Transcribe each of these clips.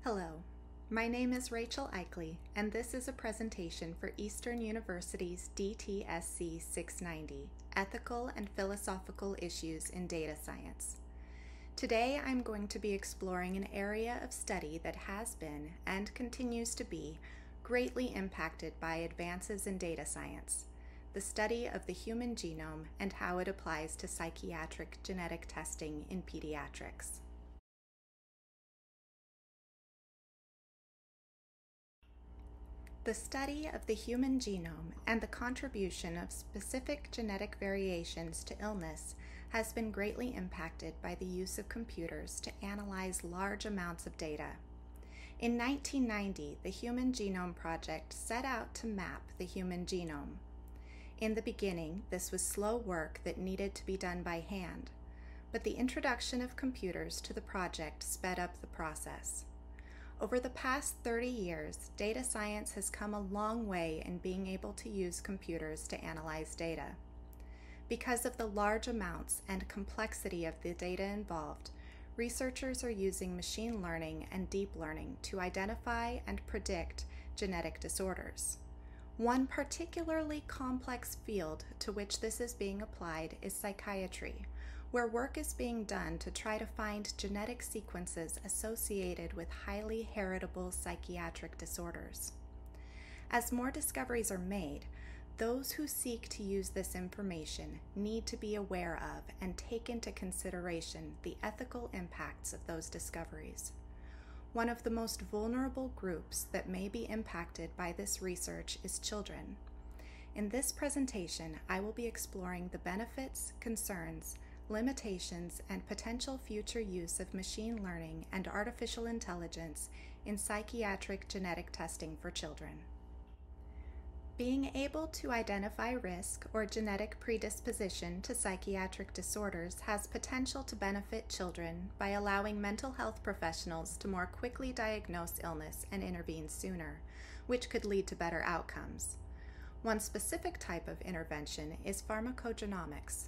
Hello, my name is Rachel Eichley, and this is a presentation for Eastern University's DTSC 690, Ethical and Philosophical Issues in Data Science. Today I'm going to be exploring an area of study that has been, and continues to be, greatly impacted by advances in data science, the study of the human genome and how it applies to psychiatric genetic testing in pediatrics. The study of the human genome and the contribution of specific genetic variations to illness has been greatly impacted by the use of computers to analyze large amounts of data. In 1990, the Human Genome Project set out to map the human genome. In the beginning, this was slow work that needed to be done by hand, but the introduction of computers to the project sped up the process. Over the past 30 years, data science has come a long way in being able to use computers to analyze data. Because of the large amounts and complexity of the data involved, researchers are using machine learning and deep learning to identify and predict genetic disorders. One particularly complex field to which this is being applied is psychiatry, where work is being done to try to find genetic sequences associated with highly heritable psychiatric disorders. As more discoveries are made, those who seek to use this information need to be aware of and take into consideration the ethical impacts of those discoveries. One of the most vulnerable groups that may be impacted by this research is children. In this presentation, I will be exploring the benefits, concerns, limitations, and potential future use of machine learning and artificial intelligence in psychiatric genetic testing for children. Being able to identify risk or genetic predisposition to psychiatric disorders has potential to benefit children by allowing mental health professionals to more quickly diagnose illness and intervene sooner, which could lead to better outcomes. One specific type of intervention is pharmacogenomics.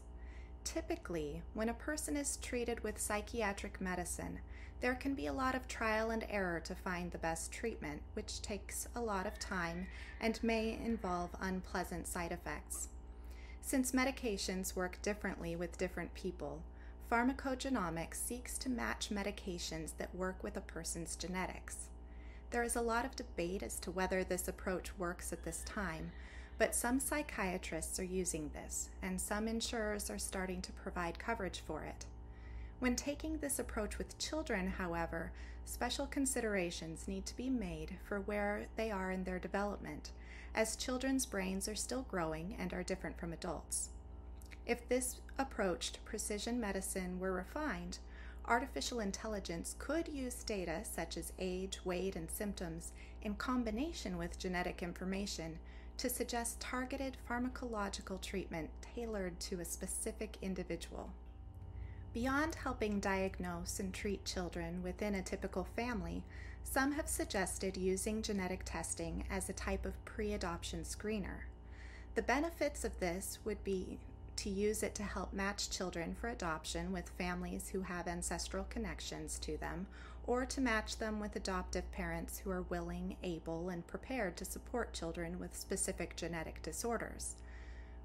Typically, when a person is treated with psychiatric medicine, there can be a lot of trial and error to find the best treatment, which takes a lot of time and may involve unpleasant side effects. Since medications work differently with different people, pharmacogenomics seeks to match medications that work with a person's genetics. There is a lot of debate as to whether this approach works at this time, but some psychiatrists are using this, and some insurers are starting to provide coverage for it. When taking this approach with children, however, special considerations need to be made for where they are in their development, as children's brains are still growing and are different from adults. If this approach to precision medicine were refined, artificial intelligence could use data such as age, weight, and symptoms in combination with genetic information to suggest targeted pharmacological treatment tailored to a specific individual. Beyond helping diagnose and treat children within a typical family, some have suggested using genetic testing as a type of pre-adoption screener. The benefits of this would be to use it to help match children for adoption with families who have ancestral connections to them, or to match them with adoptive parents who are willing, able, and prepared to support children with specific genetic disorders.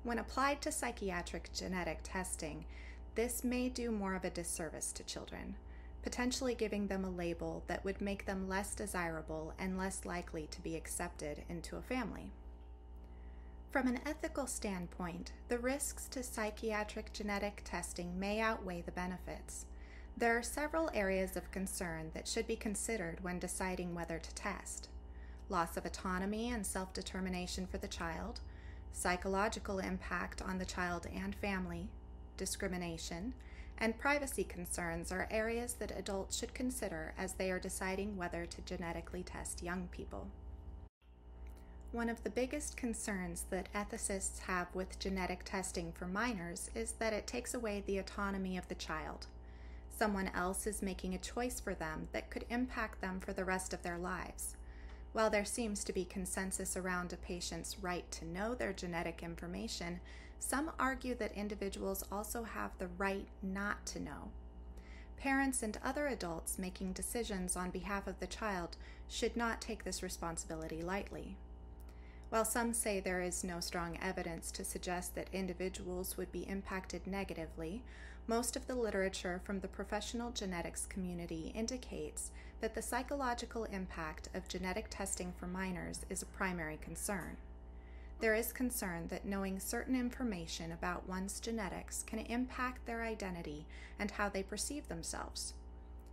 When applied to psychiatric genetic testing, this may do more of a disservice to children, potentially giving them a label that would make them less desirable and less likely to be accepted into a family. From an ethical standpoint, the risks to psychiatric genetic testing may outweigh the benefits. There are several areas of concern that should be considered when deciding whether to test: loss of autonomy and self-determination for the child, psychological impact on the child and family, discrimination, and privacy concerns are areas that adults should consider as they are deciding whether to genetically test young people. One of the biggest concerns that ethicists have with genetic testing for minors is that it takes away the autonomy of the child. Someone else is making a choice for them that could impact them for the rest of their lives. While there seems to be consensus around a patient's right to know their genetic information, some argue that individuals also have the right not to know. Parents and other adults making decisions on behalf of the child should not take this responsibility lightly. While some say there is no strong evidence to suggest that individuals would be impacted negatively, most of the literature from the professional genetics community indicates that the psychological impact of genetic testing for minors is a primary concern. There is concern that knowing certain information about one's genetics can impact their identity and how they perceive themselves.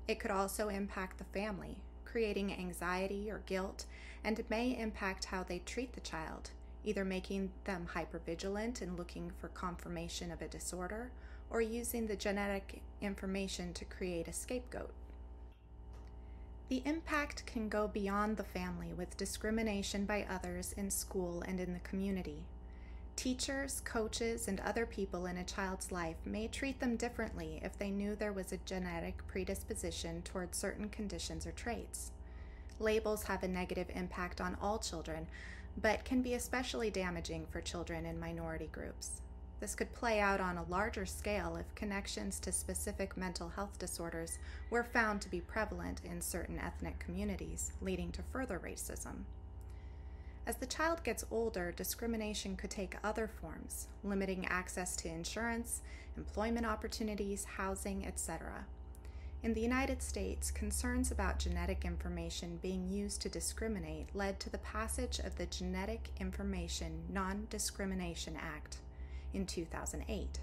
It could also impact the family, creating anxiety or guilt, and it may impact how they treat the child, either making them hypervigilant and looking for confirmation of a disorder, or using the genetic information to create a scapegoat. The impact can go beyond the family with discrimination by others in school and in the community. Teachers, coaches, and other people in a child's life may treat them differently if they knew there was a genetic predisposition toward certain conditions or traits. Labels have a negative impact on all children, but can be especially damaging for children in minority groups. This could play out on a larger scale if connections to specific mental health disorders were found to be prevalent in certain ethnic communities, leading to further racism. As the child gets older, discrimination could take other forms, limiting access to insurance, employment opportunities, housing, etc. In the United States, concerns about genetic information being used to discriminate led to the passage of the Genetic Information Non-Discrimination Act in 2008,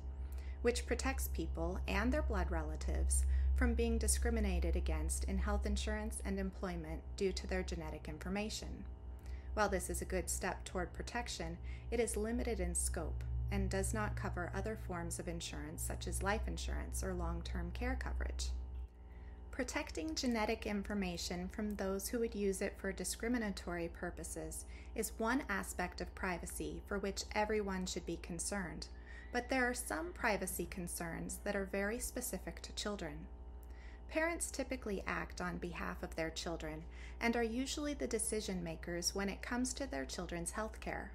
which protects people and their blood relatives from being discriminated against in health insurance and employment due to their genetic information. While this is a good step toward protection, it is limited in scope and does not cover other forms of insurance such as life insurance or long-term care coverage. Protecting genetic information from those who would use it for discriminatory purposes is one aspect of privacy for which everyone should be concerned, but there are some privacy concerns that are very specific to children. Parents typically act on behalf of their children and are usually the decision makers when it comes to their children's health care.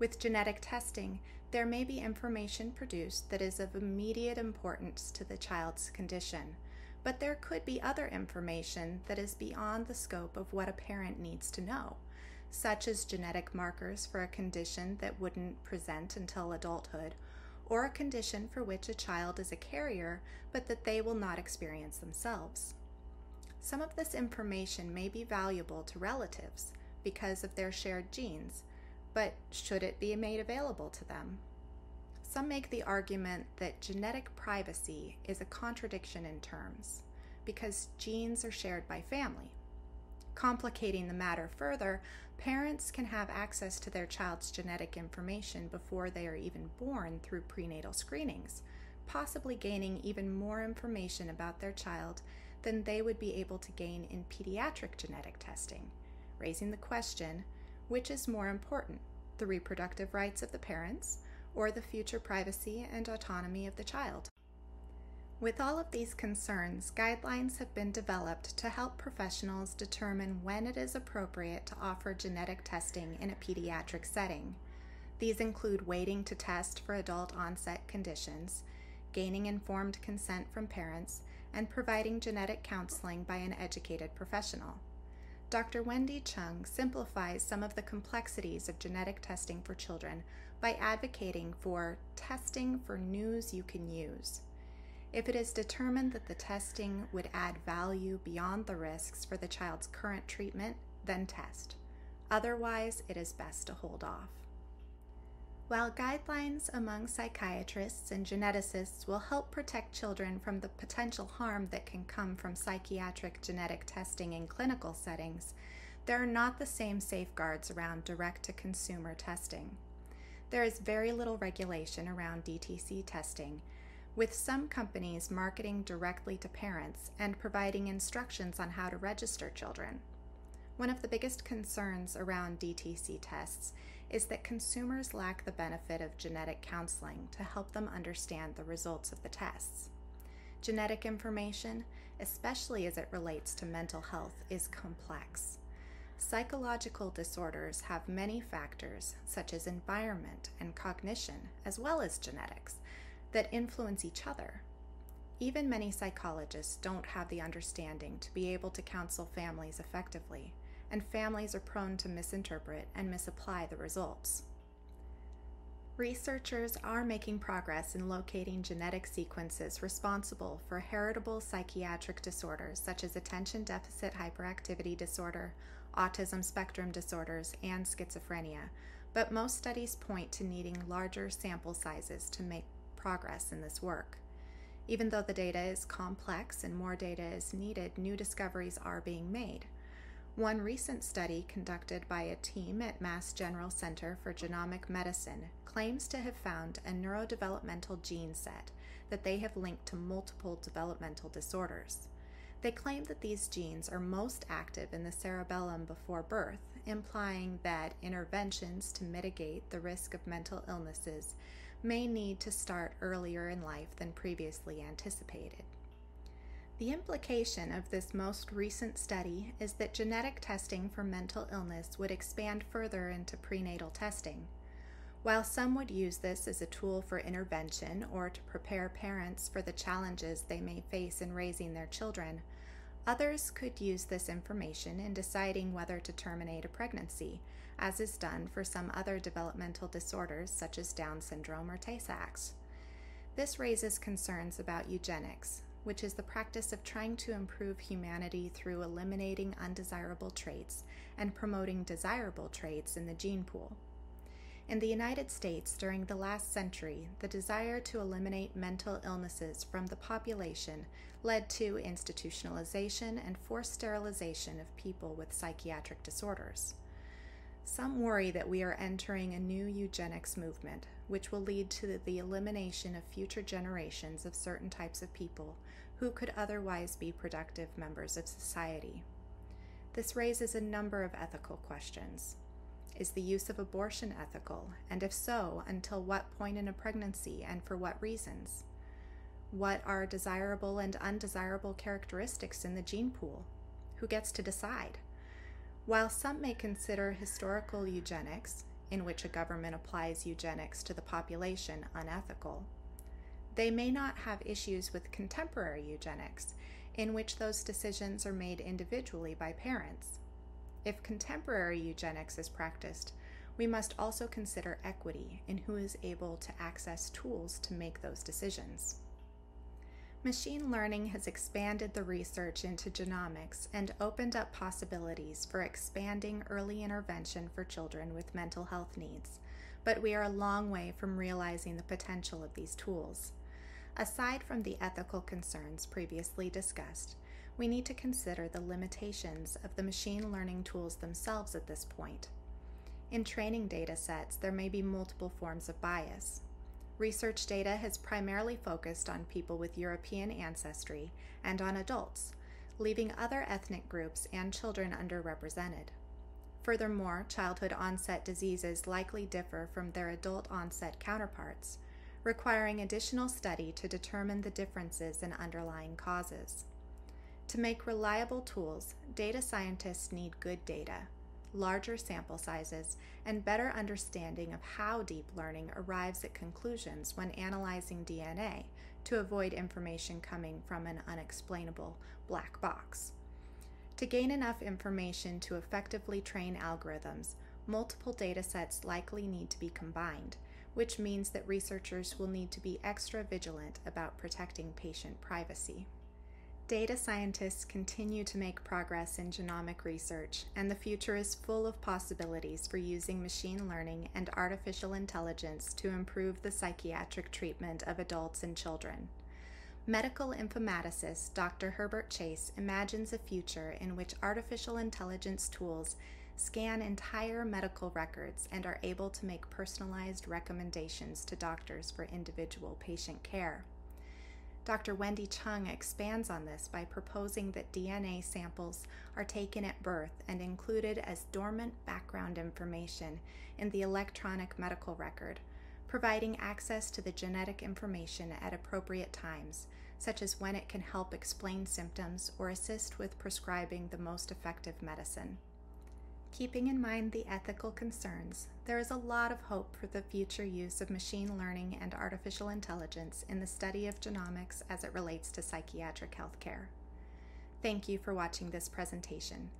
With genetic testing, there may be information produced that is of immediate importance to the child's condition, but there could be other information that is beyond the scope of what a parent needs to know, such as genetic markers for a condition that wouldn't present until adulthood, or a condition for which a child is a carrier but that they will not experience themselves. Some of this information may be valuable to relatives because of their shared genes, but should it be made available to them? Some make the argument that genetic privacy is a contradiction in terms, because genes are shared by family. Complicating the matter further, parents can have access to their child's genetic information before they are even born through prenatal screenings, possibly gaining even more information about their child than they would be able to gain in pediatric genetic testing, raising the question, which is more important, the reproductive rights of the parents, or the future privacy and autonomy of the child? With all of these concerns, guidelines have been developed to help professionals determine when it is appropriate to offer genetic testing in a pediatric setting. These include waiting to test for adult-onset conditions, gaining informed consent from parents, and providing genetic counseling by an educated professional. Dr. Wendy Chung simplifies some of the complexities of genetic testing for children by advocating for testing for news you can use. If it is determined that the testing would add value beyond the risks for the child's current treatment, then test. Otherwise, it is best to hold off. While guidelines among psychiatrists and geneticists will help protect children from the potential harm that can come from psychiatric genetic testing in clinical settings, there are not the same safeguards around direct-to-consumer testing. There is very little regulation around DTC testing, with some companies marketing directly to parents and providing instructions on how to register children. One of the biggest concerns around DTC tests is that consumers lack the benefit of genetic counseling to help them understand the results of the tests. Genetic information, especially as it relates to mental health, is complex. Psychological disorders have many factors, such as environment and cognition, as well as genetics, that influence each other. Even many psychologists don't have the understanding to be able to counsel families effectively, and families are prone to misinterpret and misapply the results. Researchers are making progress in locating genetic sequences responsible for heritable psychiatric disorders such as attention deficit hyperactivity disorder, autism spectrum disorders, and schizophrenia, but most studies point to needing larger sample sizes to make progress in this work. Even though the data is complex and more data is needed, new discoveries are being made. One recent study conducted by a team at Mass General Center for Genomic Medicine claims to have found a neurodevelopmental gene set that they have linked to multiple developmental disorders. They claim that these genes are most active in the cerebellum before birth, implying that interventions to mitigate the risk of mental illnesses may need to start earlier in life than previously anticipated. The implication of this most recent study is that genetic testing for mental illness would expand further into prenatal testing. While some would use this as a tool for intervention or to prepare parents for the challenges they may face in raising their children, others could use this information in deciding whether to terminate a pregnancy, as is done for some other developmental disorders such as Down syndrome or Tay-Sachs. This raises concerns about eugenics, which is the practice of trying to improve humanity through eliminating undesirable traits and promoting desirable traits in the gene pool. In the United States during the last century, the desire to eliminate mental illnesses from the population led to institutionalization and forced sterilization of people with psychiatric disorders. Some worry that we are entering a new eugenics movement, which will lead to the elimination of future generations of certain types of people who could otherwise be productive members of society. This raises a number of ethical questions. Is the use of abortion ethical, and if so, until what point in a pregnancy and for what reasons? What are desirable and undesirable characteristics in the gene pool? Who gets to decide? While some may consider historical eugenics, in which a government applies eugenics to the population, unethical, they may not have issues with contemporary eugenics, in which those decisions are made individually by parents. If contemporary eugenics is practiced, we must also consider equity in who is able to access tools to make those decisions. Machine learning has expanded the research into genomics and opened up possibilities for expanding early intervention for children with mental health needs, but we are a long way from realizing the potential of these tools. Aside from the ethical concerns previously discussed, we need to consider the limitations of the machine learning tools themselves at this point. In training data sets, there may be multiple forms of bias. Research data has primarily focused on people with European ancestry and on adults, leaving other ethnic groups and children underrepresented. Furthermore, childhood onset diseases likely differ from their adult onset counterparts, requiring additional study to determine the differences in underlying causes. To make reliable tools, data scientists need good data, larger sample sizes, and better understanding of how deep learning arrives at conclusions when analyzing DNA to avoid information coming from an unexplainable black box. To gain enough information to effectively train algorithms, multiple data sets likely need to be combined, which means that researchers will need to be extra vigilant about protecting patient privacy. Data scientists continue to make progress in genomic research, and the future is full of possibilities for using machine learning and artificial intelligence to improve the psychiatric treatment of adults and children. Medical informaticist Dr. Herbert Chase imagines a future in which artificial intelligence tools scan entire medical records and are able to make personalized recommendations to doctors for individual patient care. Dr. Wendy Chung expands on this by proposing that DNA samples are taken at birth and included as dormant background information in the electronic medical record, providing access to the genetic information at appropriate times, such as when it can help explain symptoms or assist with prescribing the most effective medicine. Keeping in mind the ethical concerns, there is a lot of hope for the future use of machine learning and artificial intelligence in the study of genomics as it relates to psychiatric healthcare. Thank you for watching this presentation.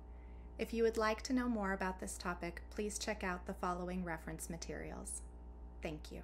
If you would like to know more about this topic, please check out the following reference materials. Thank you.